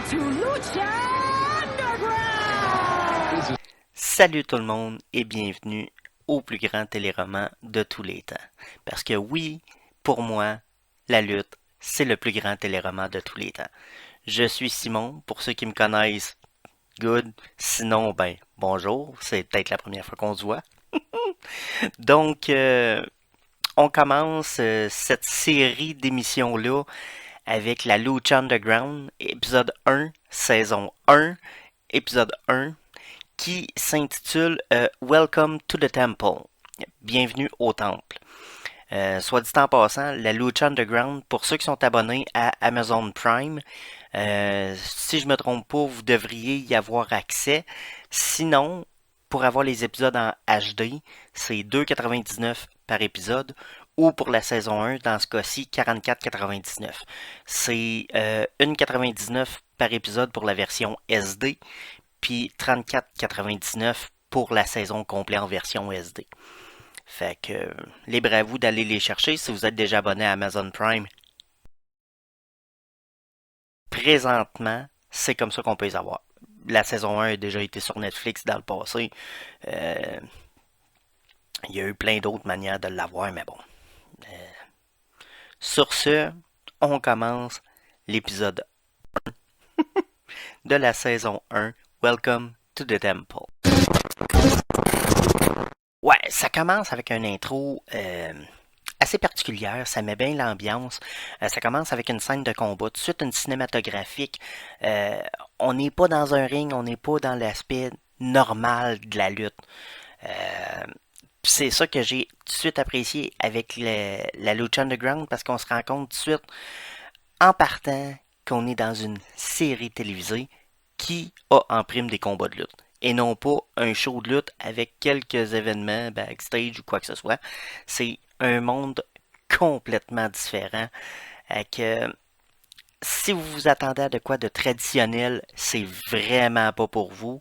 to Lucha Underground! Salut tout le monde et bienvenue au plus grand téléroman de tous les temps. Parce que oui, pour moi, la lutte, c'est le plus grand téléroman de tous les temps. Je suis Simon, pour ceux qui me connaissent, good. Sinon, ben, bonjour, c'est peut-être la première fois qu'on se voit. Donc, on commence cette série d'émissions-là avec la Lucha Underground, épisode 1, saison 1, épisode 1, qui s'intitule Welcome to the Temple. Bienvenue au temple. Soit dit en passant, la Lucha Underground, pour ceux qui sont abonnés à Amazon Prime, si je me trompe pas, vous devriez y avoir accès. Sinon, pour avoir les épisodes en HD, c'est 2,99 par épisode. Ou pour la saison 1, dans ce cas-ci, 44,99. C'est 1,99 par épisode pour la version SD, puis 34,99 pour la saison complète en version SD. Fait que, libre à vous d'aller les chercher si vous êtes déjà abonné à Amazon Prime. Présentement, c'est comme ça qu'on peut les avoir. La saison 1 a déjà été sur Netflix dans le passé. Il y a eu plein d'autres manières de l'avoir, mais bon. Sur ce, on commence l'épisode 1 de la saison 1, Welcome to the Temple. Ouais, ça commence avec une intro assez particulière, ça met bien l'ambiance. Ça commence avec une scène de combat, tout de suite une cinématographique. On n'est pas dans un ring, on n'est pas dans l'aspect normal de la lutte. C'est ça que j'ai tout de suite apprécié avec la Lucha Underground, parce qu'on se rend compte tout de suite, en partant, qu'on est dans une série télévisée qui a en prime des combats de lutte. Et non pas un show de lutte avec quelques événements backstage ou quoi que ce soit. C'est un monde complètement différent. Si vous vous attendez à de quoi de traditionnel, c'est vraiment pas pour vous.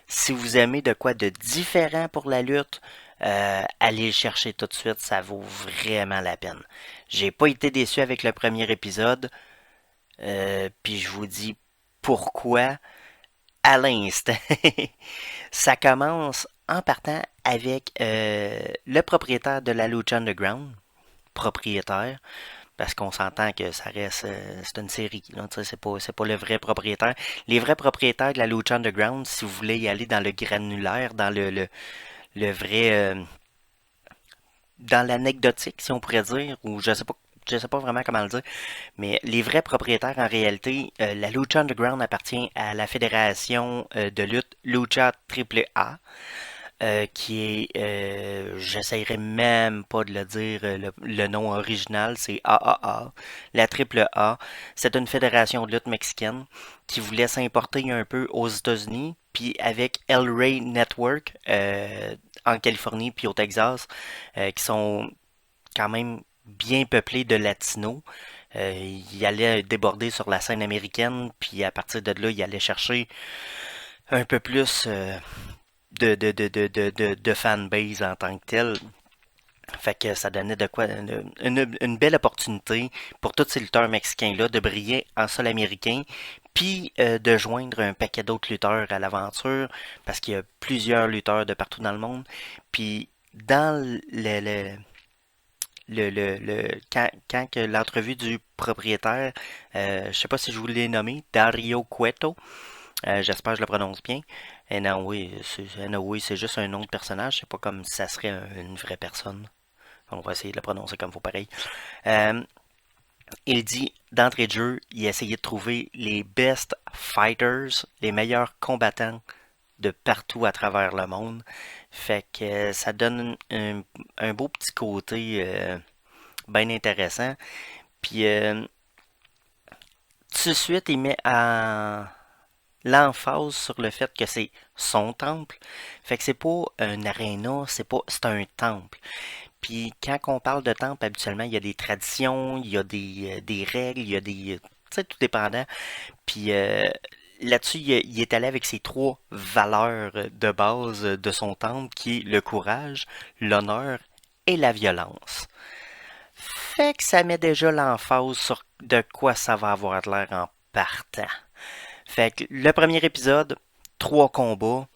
Si vous aimez de quoi de différent pour la lutte, allez le chercher tout de suite, ça vaut vraiment la peine. J'ai pas été déçu avec le premier épisode, puis je vous dis pourquoi à l'instant. Ça commence en partant avec le propriétaire de la Lucha Underground, propriétaire, parce qu'on s'entend que ça reste, c'est une série, là, c'est pas le vrai propriétaire. Les vrais propriétaires de la Lucha Underground, si vous voulez y aller dans le granulaire, dans le vrai, dans l'anecdotique, si on pourrait dire, ou je sais pas vraiment comment le dire, mais les vrais propriétaires, en réalité, la Lucha Underground appartient à la fédération de lutte Lucha AAA, qui est, j'essayerai même pas de le dire, le nom original, c'est AAA, la AAA. C'est une fédération de lutte mexicaine qui voulait s'importer un peu aux États-Unis, puis avec El Rey Network en Californie puis au Texas, qui sont quand même bien peuplés de latinos. Il allait déborder sur la scène américaine, puis à partir de là, il allait chercher un peu plus de fanbase en tant que tel. Fait que ça donnait de quoi une belle opportunité pour tous ces lutteurs mexicains-là de briller en sol américain, puis de joindre un paquet d'autres lutteurs à l'aventure, parce qu'il y a plusieurs lutteurs de partout dans le monde. Puis dans quand que l'entrevue du propriétaire, je sais pas si je vous l'ai nommé, Dario Cueto, j'espère que je le prononce bien. C'est juste un nom de personnage, c'est pas comme si ça serait une vraie personne. On va essayer de le prononcer comme faut pareil. Euh, il dit, d'entrée de jeu, il a essayé de trouver les best fighters, les meilleurs combattants de partout à travers le monde. Fait que ça donne un beau petit côté bien intéressant. Puis tout de suite, il met en l'emphase sur le fait que c'est son temple. Fait que c'est pas un aréna, c'est un temple. Puis quand on parle de temple, habituellement, il y a des traditions, il y a des règles, il y a des... Tu sais, tout dépendant. Puis là-dessus, il est allé avec ses trois valeurs de base de son temple, qui est le courage, l'honneur et la violence. Fait que ça met déjà l'emphase sur de quoi ça va avoir l'air en partant. Fait que le premier épisode, 3 combats,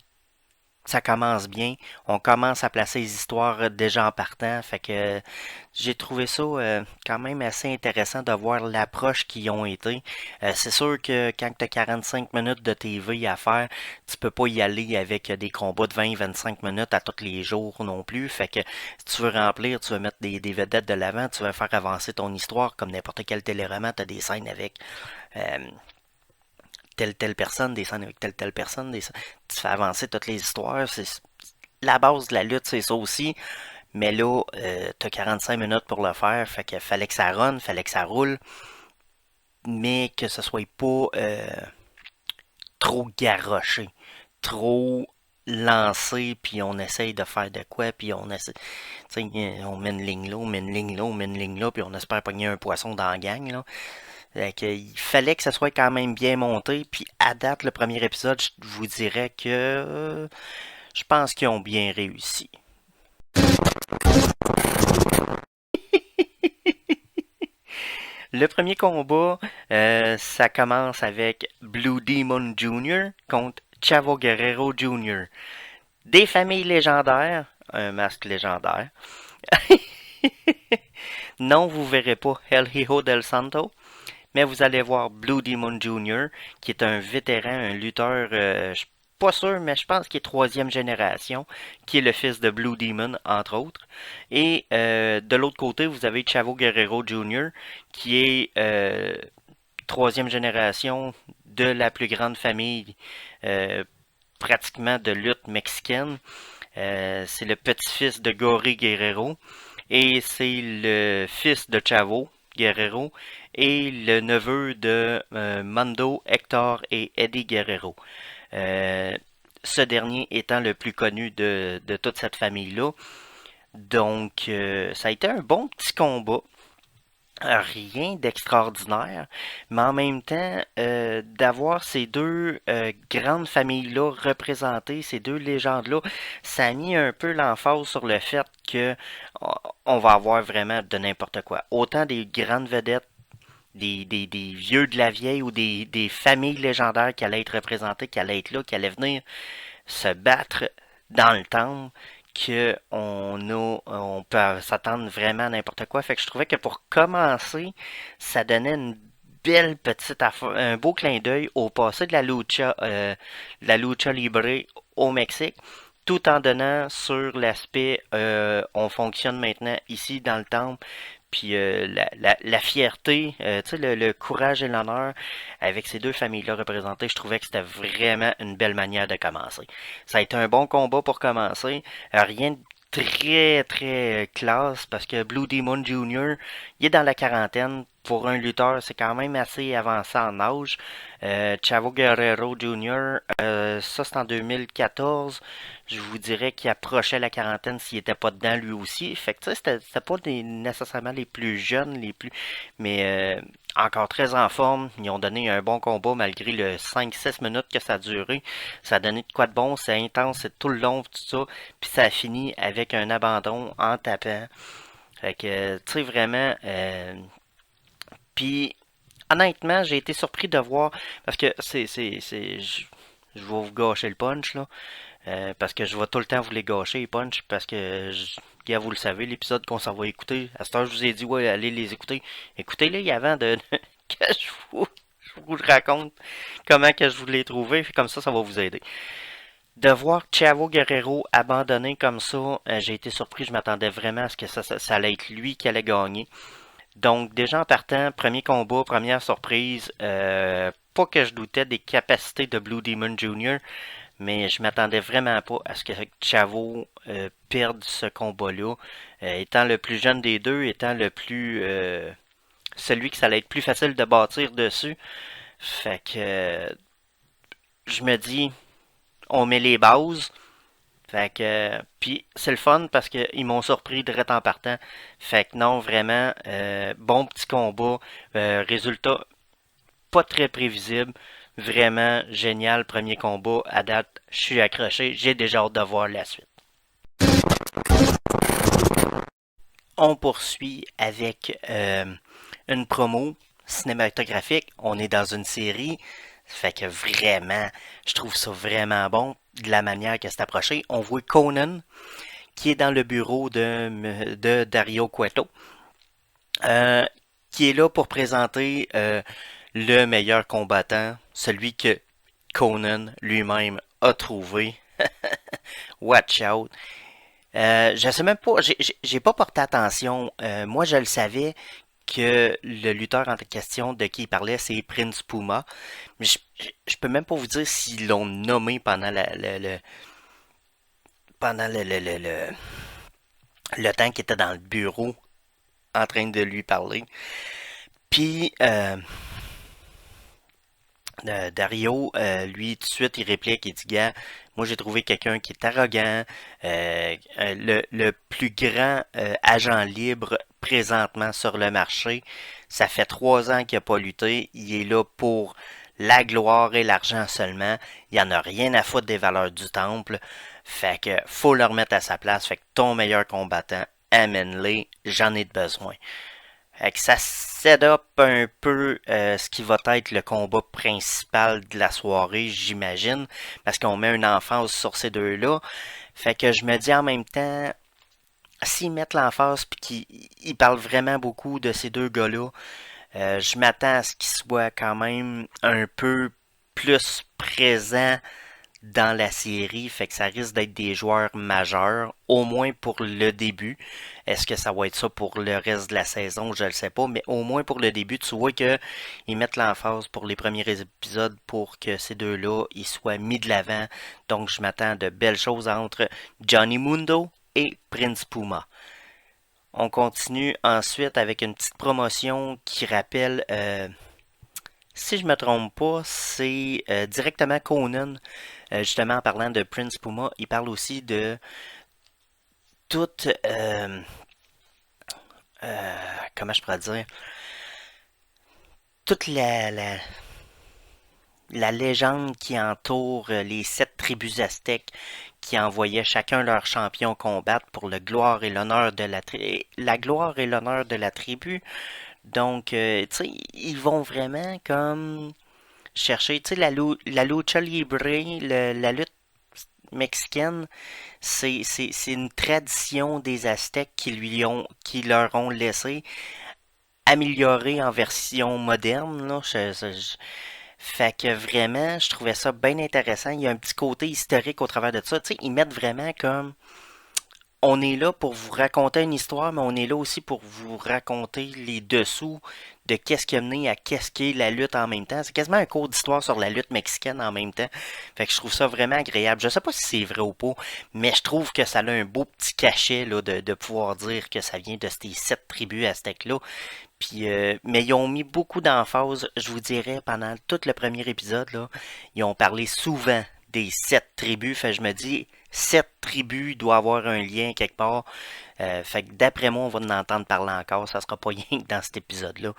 ça commence bien. On commence à placer les histoires déjà en partant. Fait que j'ai trouvé ça quand même assez intéressant de voir l'approche qu'ils ont été. C'est sûr que quand tu as 45 minutes de TV à faire, tu peux pas y aller avec des combats de 20-25 minutes à tous les jours non plus. Fait que si tu veux remplir, tu veux mettre des vedettes de l'avant, tu veux faire avancer ton histoire comme n'importe quel téléroman, tu as des scènes avec euh, telle personne, des scènes avec telle personne, tu fais avancer toutes les histoires. C'est la base de la lutte, c'est ça aussi. Mais là, t'as 45 minutes pour le faire, fait que fallait que ça run, fallait que ça roule, mais que ce soit pas trop garoché, trop lancé, puis on essaye de faire de quoi, puis on essaie, on met une ligne là, on met une ligne là, on met une ligne là, puis on espère pogner un poisson dans la gang, là. Fait que, il fallait que ça soit quand même bien monté, puis à date, le premier épisode, je vous dirais que je pense qu'ils ont bien réussi. Le premier combat, ça commence avec Blue Demon Jr. contre Chavo Guerrero Jr. Des familles légendaires, un masque légendaire. Non, vous verrez pas El Hijo del Santo, mais vous allez voir Blue Demon Jr., qui est un vétéran, un lutteur, je suis pas sûr, mais je pense qu'il est 3e génération, qui est le fils de Blue Demon, entre autres. Et de l'autre côté, vous avez Chavo Guerrero Jr., qui est 3e génération de la plus grande famille euh, pratiquement de lutte mexicaine. C'est le petit-fils de Gory Guerrero et c'est le fils de Chavo Guerrero et le neveu de Mando, Hector et Eddie Guerrero. Ce dernier étant le plus connu de toute cette famille-là. Donc, ça a été un bon petit combat. Rien d'extraordinaire, mais en même temps, d'avoir ces deux grandes familles-là représentées, ces deux légendes-là, ça a mis un peu l'emphase sur le fait que on va avoir vraiment de n'importe quoi. Autant des grandes vedettes, des vieux de la vieille ou des familles légendaires qui allaient être représentées, qui allaient être là, qui allaient venir se battre dans le temple que on peut s'attendre vraiment à n'importe quoi. Fait que je trouvais que pour commencer, ça donnait une belle petite affaire, un beau clin d'œil au passé de la lucha libre au Mexique, tout en donnant sur l'aspect on fonctionne maintenant ici dans le temple, puis la fierté, tu sais, le courage et l'honneur avec ces deux familles-là représentées, je trouvais que c'était vraiment une belle manière de commencer. Ça a été un bon combat pour commencer. Rien de très très classe parce que Blue Demon Jr. il est dans la quarantaine. Pour un lutteur, c'est quand même assez avancé en âge. Chavo Guerrero Jr., ça c'est en 2014. Je vous dirais qu'il approchait la quarantaine s'il était pas dedans lui aussi. Fait que tu sais, c'était pas nécessairement les plus jeunes, mais encore très en forme. Ils ont donné un bon combat malgré le 5-6 minutes que ça a duré. Ça a donné de quoi de bon, c'est intense, c'est tout le long, tout ça. Puis ça a fini avec un abandon en tapant. Fait que, tu sais, vraiment, puis, honnêtement, j'ai été surpris de voir, parce que je vais vous gâcher le punch, là, parce que je vais tout le temps vous les gâcher, les punch, parce que, gars, vous le savez, l'épisode qu'on s'en va écouter, à cette heure, je vous ai dit, ouais, allez les écouter. Écoutez-les avant que je vous raconte comment que je vous l'ai trouvé, comme ça va vous aider. De voir Chavo Guerrero abandonné comme ça, j'ai été surpris, je m'attendais vraiment à ce que ça allait être lui qui allait gagner. Donc, déjà en partant, premier combat, première surprise, pas que je doutais des capacités de Blue Demon Jr., mais je m'attendais vraiment pas à ce que Chavo perde ce combat-là. Étant le plus jeune des deux, étant le plus celui que ça allait être plus facile de bâtir dessus. Fait que je me dis, on met les bases. Fait que, puis c'est le fun parce qu'ils m'ont surpris direct en partant. Fait que non, vraiment, bon petit combat. Résultat pas très prévisible. Vraiment génial premier combat. À date, je suis accroché. J'ai déjà hâte de voir la suite. On poursuit avec une promo cinématographique. On est dans une série. Fait que vraiment, je trouve ça vraiment bon de la manière que c'est approché. On voit Conan qui est dans le bureau de Dario Cueto, euh, qui est là pour présenter le meilleur combattant, celui que Conan lui-même a trouvé. Watch out. Je sais même pas, j'ai pas porté attention. Moi, je le savais que le lutteur en question de qui il parlait, c'est Prince Puma. Mais je peux même pas vous dire s'ils l'ont nommé pendant pendant le temps qu'il était dans le bureau en train de lui parler. Puis Dario, lui, tout de suite, il réplique, il dit, gars, moi j'ai trouvé quelqu'un qui est arrogant, le plus grand agent libre présentement sur le marché. Ça fait 3 ans qu'il n'a pas lutté, il est là pour la gloire et l'argent seulement. Il en a rien à foutre des valeurs du temple. Fait que faut le remettre à sa place. Fait que ton meilleur combattant, amène-les, j'en ai besoin. Fait que ça set up un peu ce qui va être le combat principal de la soirée, j'imagine, parce qu'on met une emphase sur ces deux-là. Fait que je me dis en même temps, s'ils mettent l'emphase puis qu'ils parlent vraiment beaucoup de ces deux gars-là, je m'attends à ce qu'ils soient quand même un peu plus présents dans la série, fait que ça risque d'être des joueurs majeurs, au moins pour le début. Est-ce que ça va être ça pour le reste de la saison? Je le sais pas, mais au moins pour le début, tu vois que ils mettent l'emphase pour les premiers épisodes pour que ces deux-là, ils soient mis de l'avant. Donc je m'attends à de belles choses entre Johnny Mundo et Prince Puma. On continue ensuite avec une petite promotion qui rappelle, si je me trompe pas, c'est directement Conan. Justement, en parlant de Prince Puma, il parle aussi de toute, comment je pourrais dire, toute la légende qui entoure les 7 tribus aztèques qui envoyaient chacun leur champion combattre pour le gloire et l'honneur de la gloire et l'honneur de la tribu. Donc, tu sais, ils vont vraiment comme chercher, tu sais, la lucha libre, la lutte mexicaine, c'est une tradition des Aztèques qui leur ont laissé améliorer en version moderne, là. Fait que vraiment, je trouvais ça bien intéressant. Il y a un petit côté historique au travers de ça. Tu sais, ils mettent vraiment comme on est là pour vous raconter une histoire, mais on est là aussi pour vous raconter les dessous de qu'est-ce qui a mené à qu'est-ce qui est la lutte en même temps. C'est quasiment un cours d'histoire sur la lutte mexicaine en même temps. Fait que je trouve ça vraiment agréable. Je sais pas si c'est vrai ou pas, mais je trouve que ça a un beau petit cachet là, de pouvoir dire que ça vient de ces 7 tribus aztèques-là. Puis, mais ils ont mis beaucoup d'emphase, je vous dirais, pendant tout le premier épisode, là, ils ont parlé souvent des 7 tribus. Fait que je me dis, 7 tribus doit avoir un lien quelque part. Fait que d'après moi, on va en entendre parler encore. Ça sera pas rien que dans cet épisode-là.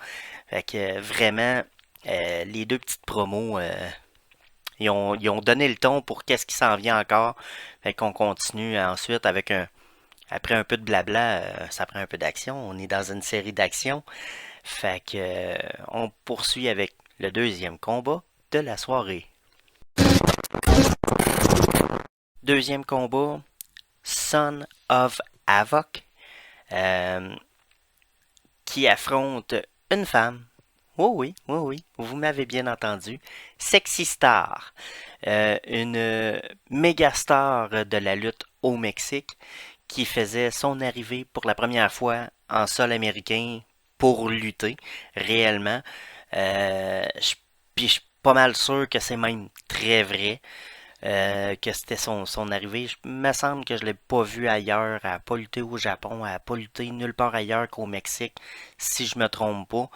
Fait que vraiment, les deux petites promos, ils ont donné le ton pour qu'est-ce qui s'en vient encore. Fait qu'on continue ensuite avec après un peu de blabla, ça prend un peu d'action. On est dans une série d'action. Fait que on poursuit avec le deuxième combat de la soirée. Deuxième combat, Son of Havoc, euh, qui affronte une femme. Oui, oui, oui, oui, vous m'avez bien entendu. Sexy Star, une méga star de la lutte au Mexique, qui faisait son arrivée pour la première fois en sol américain pour lutter réellement. Puis je suis pas mal sûr que c'est même très vrai. Que c'était son arrivée. Il me semble que je l'ai pas vu ailleurs. Elle n'a pas lutté au Japon, elle n'a pas lutté nulle part ailleurs qu'au Mexique, si je me trompe pas.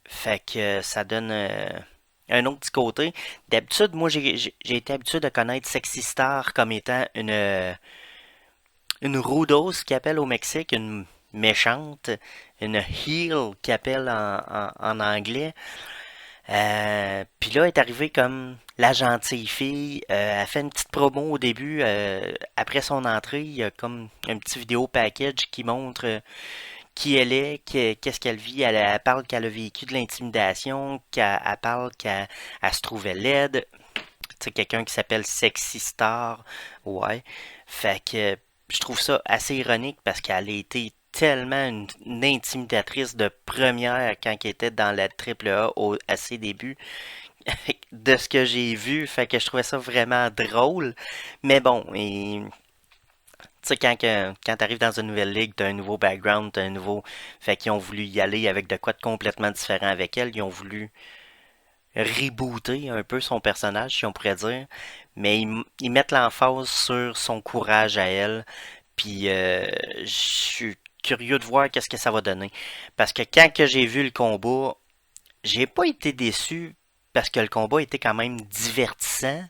Fait que ça donne un autre petit côté. D'habitude, moi j'ai été habitué de connaître Sexy Star comme étant une rudos qui appelle au Mexique, une méchante, une heel qui appelle en anglais. Puis là, elle est arrivée comme la gentille fille. Elle fait une petite promo au début. Après son entrée, il y a comme un petit vidéo package qui montre qui elle est, qu'est-ce qu'elle vit. Elle parle qu'elle a vécu de l'intimidation, qu'elle parle qu'elle se trouvait laide. Tu sais, quelqu'un qui s'appelle Sexy Star. Ouais. Fait que je trouve ça assez ironique parce qu'elle a été tellement une intimidatrice de première quand elle était dans la triple A à ses débuts de ce que j'ai vu, fait que je trouvais ça vraiment drôle. Mais bon, et tu sais, quand t'arrives dans une nouvelle ligue, t'as un nouveau background, t'as un nouveau. Fait qu'ils ont voulu y aller avec de quoi de complètement différent avec elle. Ils ont voulu rebooter un peu son personnage, si on pourrait dire. Mais ils mettent l'emphase sur son courage à elle. Puis je suis curieux de voir qu'est-ce que ça va donner. Parce que quand que j'ai vu le combat, j'ai pas été déçu parce que le combat était quand même divertissant.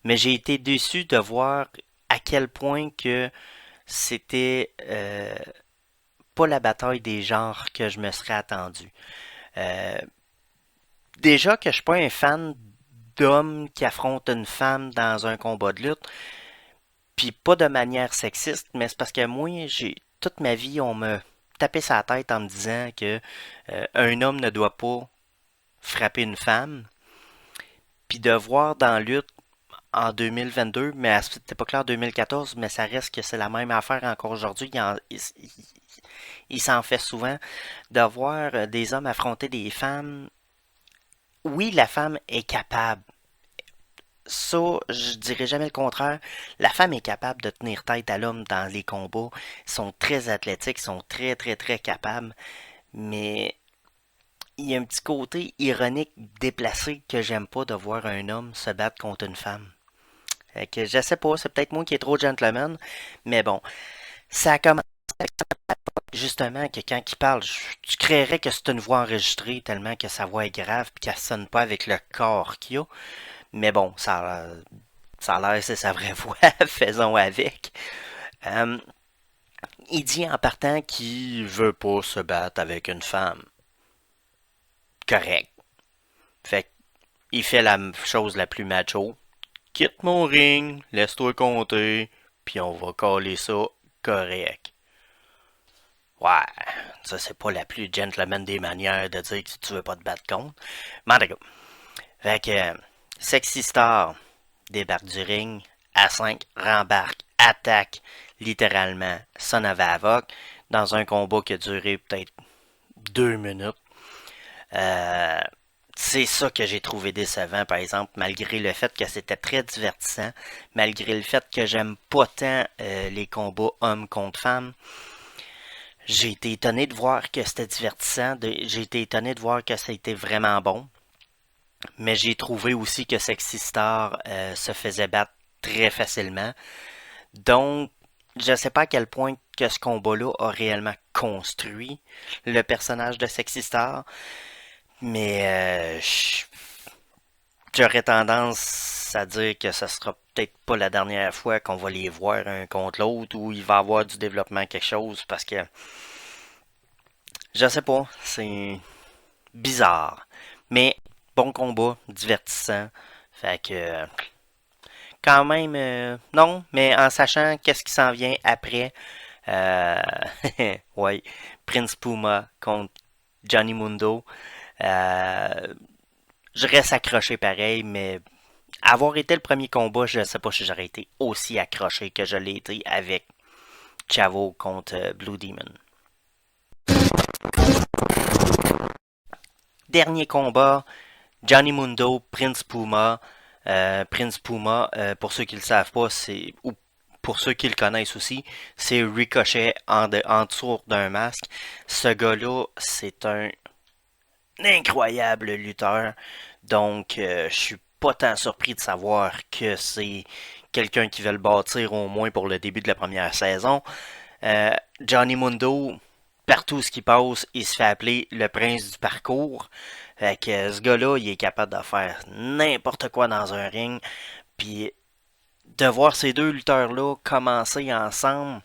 Mais j'ai été déçu de voir à quel point que c'était pas la bataille des genres que je me serais attendu. Euh, Déjà que je suis pas un fan d'hommes qui affrontent une femme dans un combat de lutte, puis pas de manière sexiste, mais c'est parce que moi, j'ai toute ma vie, on me tapait sa tête en me disant que un homme ne doit pas frapper une femme, puis de voir dans lutte en 2022, mais à cette époque-là, en 2014, mais ça reste que c'est la même affaire encore aujourd'hui. Il s'en fait souvent de voir des hommes affronter des femmes. Oui, la femme est capable. Ça, je dirais jamais le contraire. La femme est capable de tenir tête à l'homme dans les combats. Ils sont très athlétiques, ils sont très, très, très capables. Mais il y a un petit côté ironique, déplacé, que j'aime pas de voir un homme se battre contre une femme. Fait que je sais pas, c'est peut-être moi qui est trop gentleman, mais bon, ça a commencé justement que quand il parle, tu créerais que c'est une voix enregistrée tellement que sa voix est grave puis qu'elle sonne pas avec le corps qu'il a. Mais bon, ça a l'air c'est sa vraie voix, faisons avec. Euh, il dit en partant qu'il veut pas se battre avec une femme. Correct. Fait qu'il fait la chose la plus macho. Quitte mon ring, laisse-toi compter, puis on va coller ça correct. Ouais, ça c'est pas la plus gentleman des manières de dire que tu veux pas te battre contre. Mais en tout cas, fait que Sexy Star débarque du ring, A5 rembarque, attaque littéralement Son of Havoc dans un combat qui a duré peut-être 2 minutes. Euh, c'est ça que j'ai trouvé décevant, par exemple, malgré le fait que c'était très divertissant, malgré le fait que j'aime pas tant les combats hommes contre femmes. J'ai été étonné de voir que c'était divertissant, j'ai été étonné de voir que ça a été vraiment bon, mais j'ai trouvé aussi que Sexy Star se faisait battre très facilement. Donc, je sais pas à quel point que ce combat-là a réellement construit le personnage de Sexy Star, mais j'aurais tendance à dire que ce sera peut-être pas la dernière fois qu'on va les voir un contre l'autre ou il va y avoir du développement quelque chose parce que je sais pas, c'est bizarre. Mais bon combat, divertissant. Fait que quand même non, mais en sachant qu'est-ce qui s'en vient après. Euh, ouais, Prince Puma contre Johnny Mundo. Euh, je reste accroché pareil, mais avoir été le premier combat, je ne sais pas si j'aurais été aussi accroché que je l'ai été avec Chavo contre Blue Demon. Dernier combat, Johnny Mundo, Prince Puma. Prince Puma, pour ceux qui ne le savent pas, c'est ou pour ceux qui le connaissent aussi, c'est Ricochet en dessous d'un masque. Ce gars-là, c'est un incroyable lutteur. Donc, je suis pas tant surpris de savoir que c'est quelqu'un qui veut le bâtir au moins pour le début de la première saison. Johnny Mundo, partout ce qui passe, il se fait appeler le prince du parcours. Fait que ce gars-là, il est capable de faire n'importe quoi dans un ring. Puis de voir ces deux lutteurs-là commencer ensemble,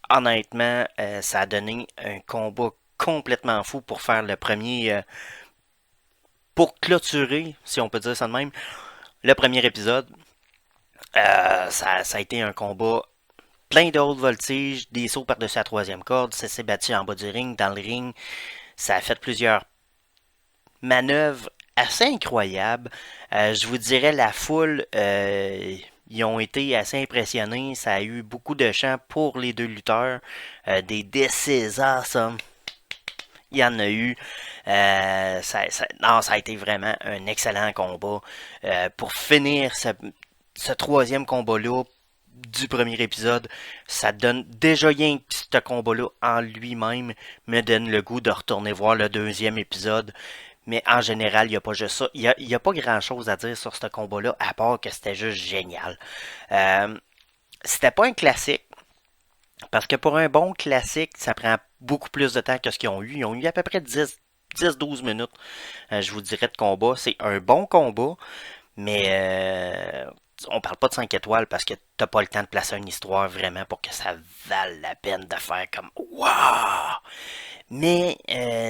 honnêtement, ça a donné un combat complètement fou pour faire le premier, pour clôturer, si on peut dire ça de même, le premier épisode. Ça a été un combat plein de haute voltige, des sauts par-dessus la troisième corde, ça s'est battu en bas du ring, dans le ring, ça a fait plusieurs manœuvres assez incroyables. Je vous dirais, la foule, ils ont été assez impressionnés, ça a eu beaucoup de chants pour les deux lutteurs, des This is awesome. Il y en a eu. Non, ça a été vraiment un excellent combat. Pour finir ce troisième combat-là du premier épisode, ça donne déjà rien que ce combat-là en lui-même me donne le goût de retourner voir le deuxième épisode. Mais en général, il n'y a pas juste ça. Il y a pas grand-chose à dire sur ce combat-là, à part que c'était juste génial. C'était pas un classique. Parce que pour un bon classique, ça prend beaucoup plus de temps que ce qu'ils ont eu. Ils ont eu à peu près 10-12 minutes, je vous dirais, de combat. C'est un bon combat, mais on parle pas de 5 étoiles parce que t'as pas le temps de placer une histoire vraiment pour que ça vale la peine de faire comme waouh! Mais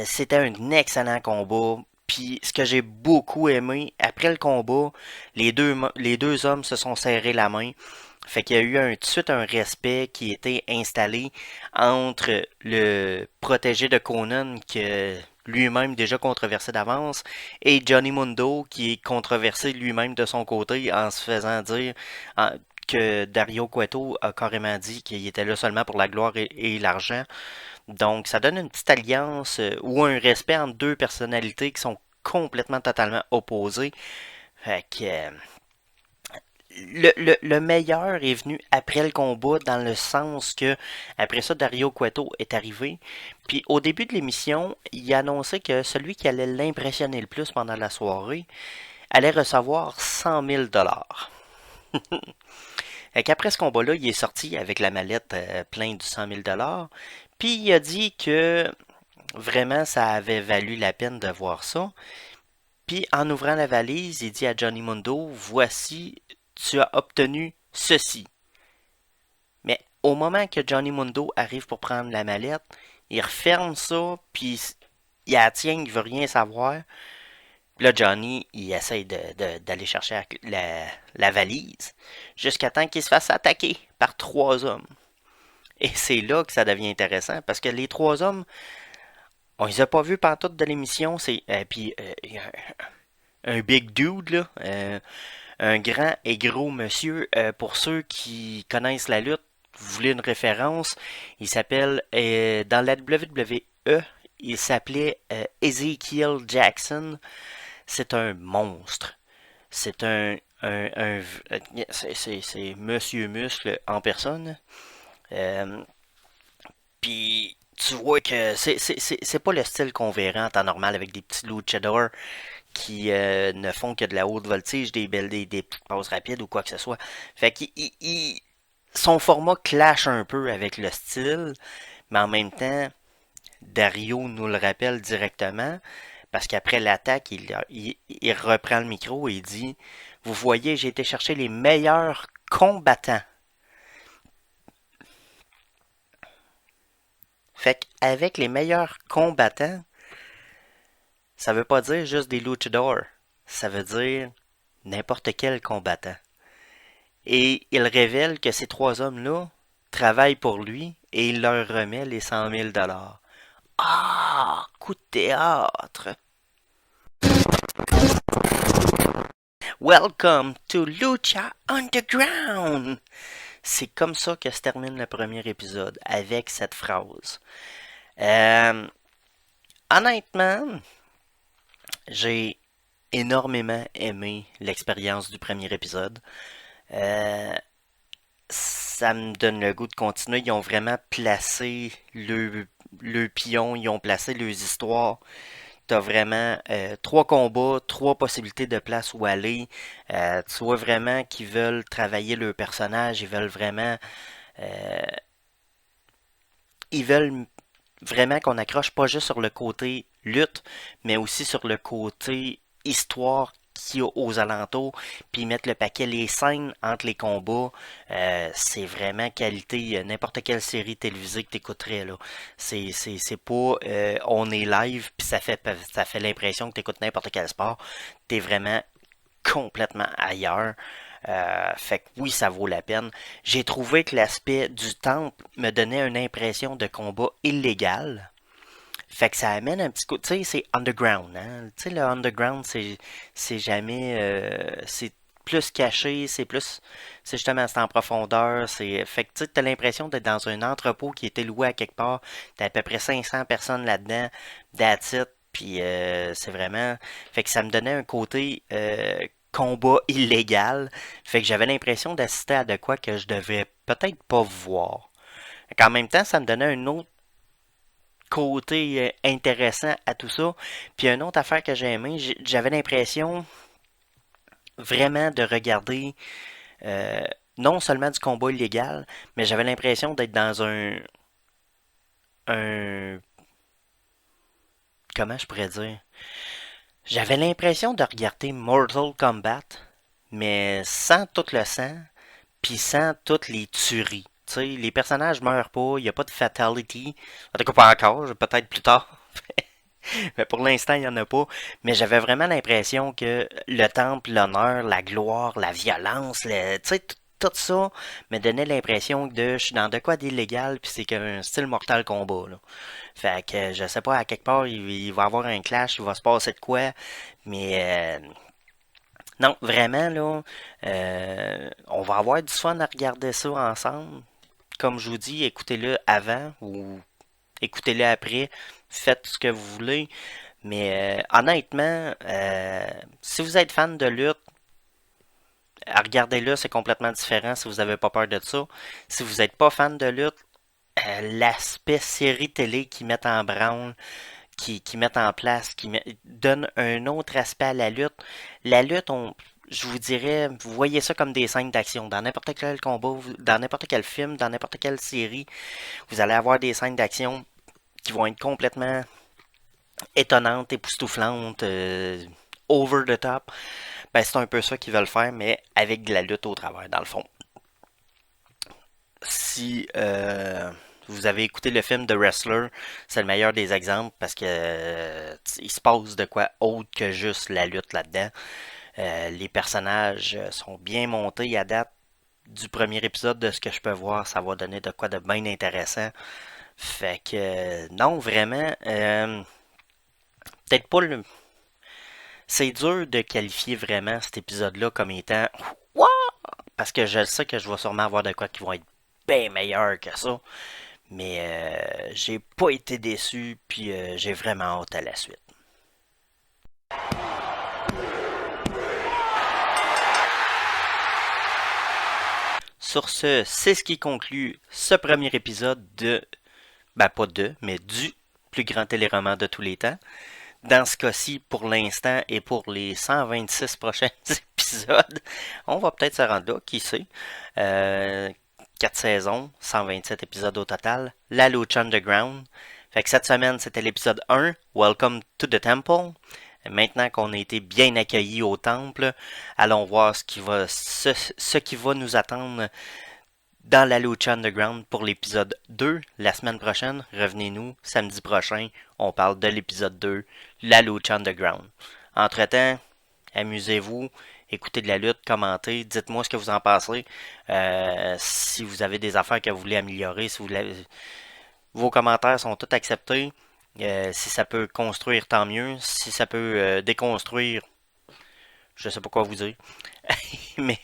c'était un excellent combat. Puis ce que j'ai beaucoup aimé, après le combat, les deux hommes se sont serrés la main. Fait qu'il y a eu tout de suite un respect qui était installé entre le protégé de Conan, que lui-même déjà controversé d'avance, et Johnny Mundo, qui est controversé lui-même de son côté en se faisant dire que Dario Cueto a carrément dit qu'il était là seulement pour la gloire et l'argent. Donc ça donne une petite alliance ou un respect entre deux personnalités qui sont complètement totalement opposées. Fait que le meilleur est venu après le combat dans le sens que après ça Dario Cueto est arrivé puis au début de l'émission il annonçait que celui qui allait l'impressionner le plus pendant la soirée allait recevoir 100 000 $. Et qu'après ce combat-là il est sorti avec la mallette pleine du 100 000 $, puis il a dit que vraiment ça avait valu la peine de voir ça. Puis en ouvrant la valise il dit à Johnny Mundo, voici, tu as obtenu ceci. Mais au moment que Johnny Mundo arrive pour prendre la mallette, il referme ça, puis il la tient, il veut rien savoir. Puis là, Johnny, il essaye d'aller chercher la valise, jusqu'à temps qu'il se fasse attaquer par 3 hommes. Et c'est là que ça devient intéressant, parce que les 3 hommes, on les a pas vus pantoute de l'émission, puis il y a un big dude, là, un grand et gros monsieur. Pour ceux qui connaissent la lutte, vous voulez une référence, il s'appelle, dans la WWE, il s'appelait Ezekiel Jackson. C'est un monstre. C'est c'est Monsieur Muscle en personne. Euh, Puis tu vois que c'est pas le style qu'on verrait en temps normal avec des petits luchadors qui ne font que de la haute voltige, des petites pauses rapides ou quoi que ce soit. Fait que son format clash un peu avec le style, mais en même temps, Dario nous le rappelle directement, parce qu'après l'attaque, il reprend le micro et il dit, vous voyez, j'ai été chercher les meilleurs combattants. Fait qu'avec les meilleurs combattants, ça veut pas dire juste des luchadors. Ça veut dire n'importe quel combattant. Et il révèle que ces 3 hommes-là travaillent pour lui et il leur remet les 100 000 $. Ah, coup de théâtre! Welcome to Lucha Underground! C'est comme ça que se termine le premier épisode, avec cette phrase. Euh, Honnêtement, j'ai énormément aimé l'expérience du premier épisode. Euh, Ça me donne le goût de continuer. Ils ont vraiment placé le pion, ils ont placé leurs histoires. T'as vraiment 3 combats, 3 possibilités de place où aller. Tu vois vraiment qu'ils veulent travailler leur personnage, euh, ils veulent vraiment qu'on accroche pas juste sur le côté lutte, mais aussi sur le côté histoire qui a aux alentours, puis mettre le paquet, les scènes entre les combats, c'est vraiment qualité, n'importe quelle série télévisée que t'écouterais là. C'est pas on est live puis ça fait l'impression que t'écoutes n'importe quel sport. T'es vraiment complètement ailleurs. Fait que oui, ça vaut la peine. J'ai trouvé que l'aspect du temple me donnait une impression de combat illégal. Fait que ça amène un petit coup, tu sais, c'est underground, hein. Tu sais, le underground, c'est jamais, c'est plus caché, c'est justement, c'est en profondeur, fait que tu sais, t'as l'impression d'être dans un entrepôt qui était loué à quelque part, t'as à peu près 500 personnes là-dedans, that's it, puis c'est vraiment, fait que ça me donnait un côté, combat illégal, fait que j'avais l'impression d'assister à de quoi que je devais peut-être pas voir. Fait qu'en même temps, ça me donnait un autre côté intéressant à tout ça. Puis une autre affaire que j'ai aimé, j'avais l'impression vraiment de regarder euh, non seulement du combat illégal, mais j'avais l'impression d'être dans un comment je pourrais dire? J'avais l'impression de regarder Mortal Kombat, mais sans tout le sang, puis sans toutes les tueries. Tu sais, les personnages meurent pas, il n'y a pas de fatality. En tout cas, pas encore, peut-être plus tard. Mais pour l'instant, il n'y en a pas. Mais j'avais vraiment l'impression que le temple, l'honneur, la gloire, la violence, tu sais, tout ça me donnait l'impression de je suis dans de quoi d'illégal, puis c'est qu'un style Mortal Kombat, là. Fait que je sais pas, à quelque part, il va y avoir un clash, il va se passer de quoi. Mais non, vraiment, là, on va avoir du fun à regarder ça ensemble. Comme je vous dis, écoutez-le avant ou écoutez-le après. Faites ce que vous voulez. Mais honnêtement, si vous êtes fan de lutte, regardez-le, c'est complètement différent si vous n'avez pas peur de ça. Si vous n'êtes pas fan de lutte, l'aspect série télé qu'ils mettent en branle, qui mettent en place, donne un autre aspect à la lutte. La lutte, je vous dirais, vous voyez ça comme des scènes d'action. Dans n'importe quel combat, dans n'importe quel film, dans n'importe quelle série, vous allez avoir des scènes d'action qui vont être complètement étonnante, époustouflante, over the top, ben c'est un peu ça qu'ils veulent faire, mais avec de la lutte au travers, dans le fond. Si vous avez écouté le film The Wrestler, c'est le meilleur des exemples parce que il se passe de quoi autre que juste la lutte là-dedans. Les personnages sont bien montés à date du premier épisode de ce que je peux voir, ça va donner de quoi de bien intéressant. Fait que non, vraiment, peut-être pas le, c'est dur de qualifier vraiment cet épisode-là comme étant Wouah! Parce que je sais que je vais sûrement avoir de quoi qui vont être bien meilleurs que ça. Mais j'ai pas été déçu, puis j'ai vraiment hâte à la suite. Sur ce, c'est ce qui conclut ce premier épisode de, ben pas de, mais du plus grand téléroman de tous les temps. Dans ce cas-ci, pour l'instant et pour les 126 prochains épisodes, on va peut-être se rendre là, qui sait. 4 saisons, 127 épisodes au total. La Lucha Underground. Fait que cette semaine, c'était l'épisode 1, Welcome to the Temple. Maintenant qu'on a été bien accueillis au temple, allons voir ce qui va nous attendre dans la Lucha Underground pour l'épisode 2 la semaine prochaine. Revenez-nous samedi prochain. On parle de l'épisode 2, la Lucha Underground. Entre-temps, amusez-vous, écoutez de la lutte, commentez, dites-moi ce que vous en pensez. Si vous avez des affaires que vous voulez améliorer, si vous voulez, vos commentaires sont tous acceptés. Si ça peut construire, tant mieux. Si ça peut déconstruire, je sais pas quoi vous dire. Mais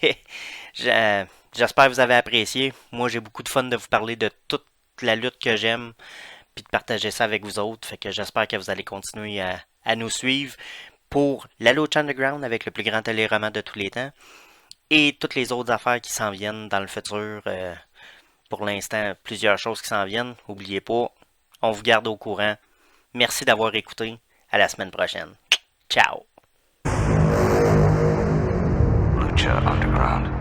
j'espère que vous avez apprécié. Moi, j'ai beaucoup de fun de vous parler de toute la lutte que j'aime, puis de partager ça avec vous autres. Fait que j'espère que vous allez continuer à nous suivre pour la Lucha Underground avec le plus grand téléroman de tous les temps et toutes les autres affaires qui s'en viennent dans le futur. Pour l'instant, plusieurs choses qui s'en viennent. N'oubliez pas, on vous garde au courant. Merci d'avoir écouté. À la semaine prochaine. Ciao! Lucha Underground.